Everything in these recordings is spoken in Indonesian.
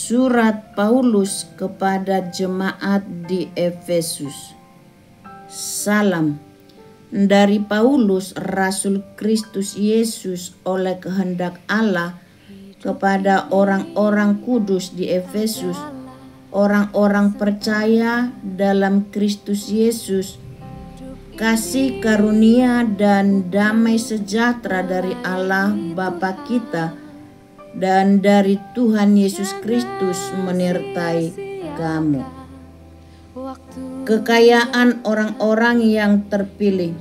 Surat Paulus kepada jemaat di Efesus. Salam dari Paulus, Rasul Kristus Yesus oleh kehendak Allah, kepada orang-orang kudus di Efesus, orang-orang percaya dalam Kristus Yesus. Kasih karunia dan damai sejahtera dari Allah Bapa kita dan dari Tuhan Yesus Kristus menyertai kamu. Kekayaan orang-orang yang terpilih.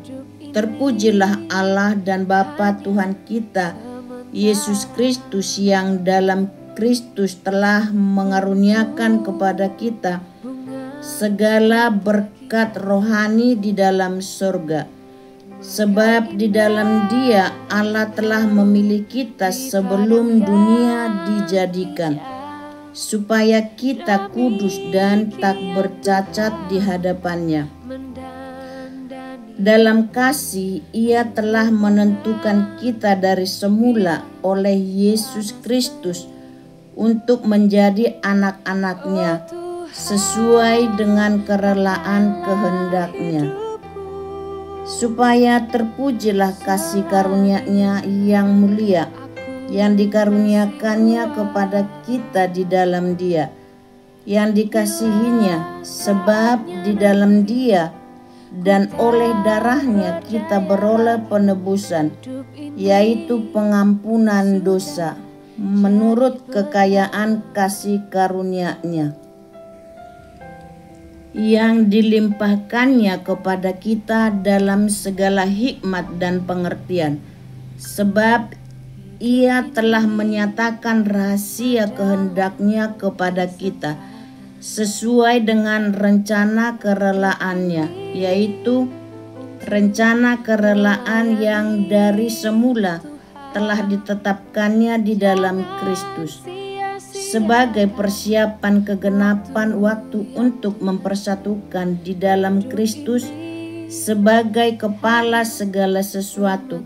Terpujilah Allah dan Bapa Tuhan kita Yesus Kristus, yang dalam Kristus telah mengaruniakan kepada kita segala berkat rohani di dalam surga. Sebab di dalam Dia Allah telah memilih kita sebelum dunia dijadikan, supaya kita kudus dan tak bercacat di hadapan-Nya. Dalam kasih Ia telah menentukan kita dari semula oleh Yesus Kristus untuk menjadi anak-anak-Nya sesuai dengan kerelaan kehendak-Nya, supaya terpujilah kasih karunia-Nya yang mulia, yang dikaruniakannya kepada kita di dalam Dia, yang dikasihinya, sebab di dalam Dia dan oleh darah-Nya kita beroleh penebusan, yaitu pengampunan dosa, menurut kekayaan kasih karunia-Nya yang dilimpahkannya kepada kita dalam segala hikmat dan pengertian. Sebab Ia telah menyatakan rahasia kehendak-Nya kepada kita sesuai dengan rencana kerelaan-Nya, yaitu rencana kerelaan yang dari semula telah ditetapkannya di dalam Kristus, sebagai persiapan kegenapan waktu untuk mempersatukan di dalam Kristus sebagai kepala segala sesuatu,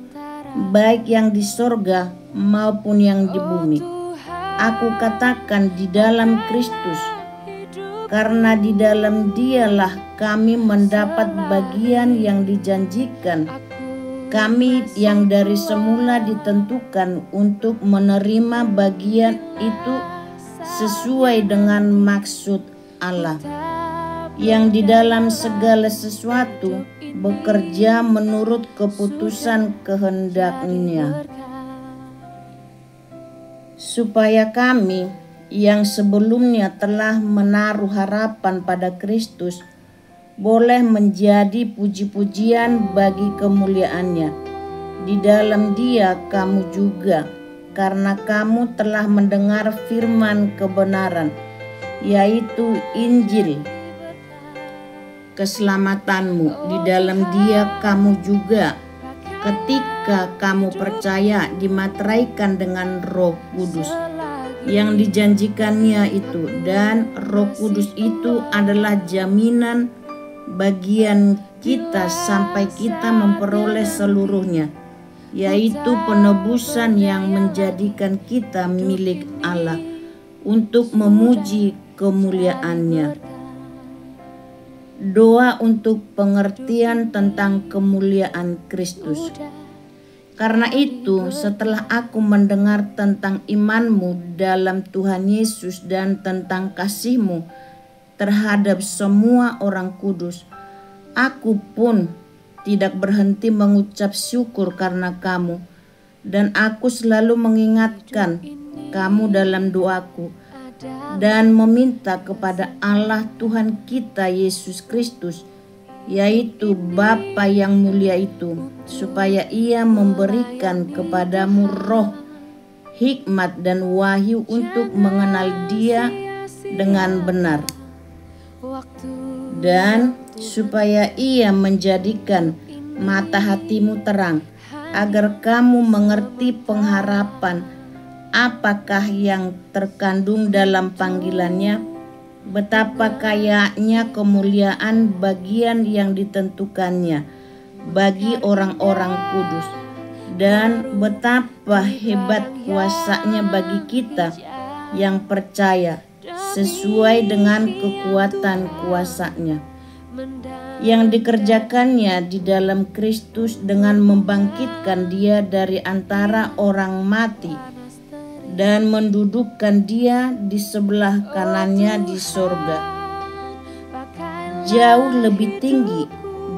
baik yang di sorga maupun yang di bumi. Aku katakan di dalam Kristus, karena di dalam Dialah kami mendapat bagian yang dijanjikan, kami yang dari semula ditentukan untuk menerima bagian itu sesuai dengan maksud Allah, yang di dalam segala sesuatu bekerja menurut keputusan kehendak-Nya, supaya kami yang sebelumnya telah menaruh harapan pada Kristus boleh menjadi puji-pujian bagi kemuliaan-Nya. Di dalam Dia kamu juga, karena kamu telah mendengar firman kebenaran, yaitu Injil keselamatanmu. Di dalam Dia kamu juga, ketika kamu percaya, dimateraikan dengan Roh Kudus yang dijanjikannya itu, dan Roh Kudus itu adalah jaminan bagian kita sampai kita memperoleh seluruhnya, yaitu penebusan yang menjadikan kita milik Allah untuk memuji kemuliaan-Nya. Doa untuk pengertian tentang kemuliaan Kristus. Karena itu, setelah aku mendengar tentang imanmu dalam Tuhan Yesus dan tentang kasihmu terhadap semua orang kudus, aku pun tidak berhenti mengucap syukur karena kamu, dan aku selalu mengingatkan kamu dalam doaku dan meminta kepada Allah Tuhan kita Yesus Kristus, yaitu Bapa yang mulia itu, supaya Ia memberikan kepadamu roh, hikmat dan wahyu untuk mengenal Dia dengan benar, dan supaya Ia menjadikan mata hatimu terang, agar kamu mengerti pengharapan apakah yang terkandung dalam panggilan-Nya, betapa kayanya kemuliaan bagian yang ditentukannya bagi orang-orang kudus, dan betapa hebat kuasa-Nya bagi kita yang percaya, sesuai dengan kekuatan kuasa-Nya yang dikerjakannya di dalam Kristus dengan membangkitkan Dia dari antara orang mati dan mendudukkan Dia di sebelah kanannya di sorga, jauh lebih tinggi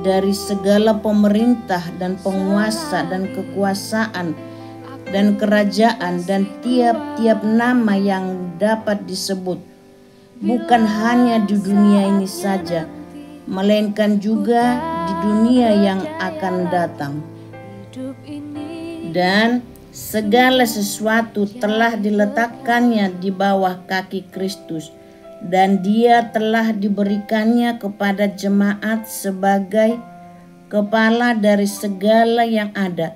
dari segala pemerintah dan penguasa dan kekuasaan dan kerajaan dan tiap-tiap nama yang dapat disebut, bukan hanya di dunia ini saja, melainkan juga di dunia yang akan datang. Dan segala sesuatu telah diletakkannya di bawah kaki Kristus, dan Dia telah diberikannya kepada jemaat sebagai kepala dari segala yang ada.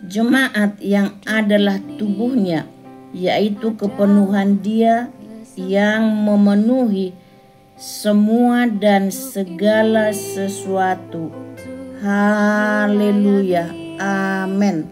Jemaat yang adalah tubuhnya, yaitu kepenuhan Dia yang memenuhi semua dan segala sesuatu. Haleluya. Amin.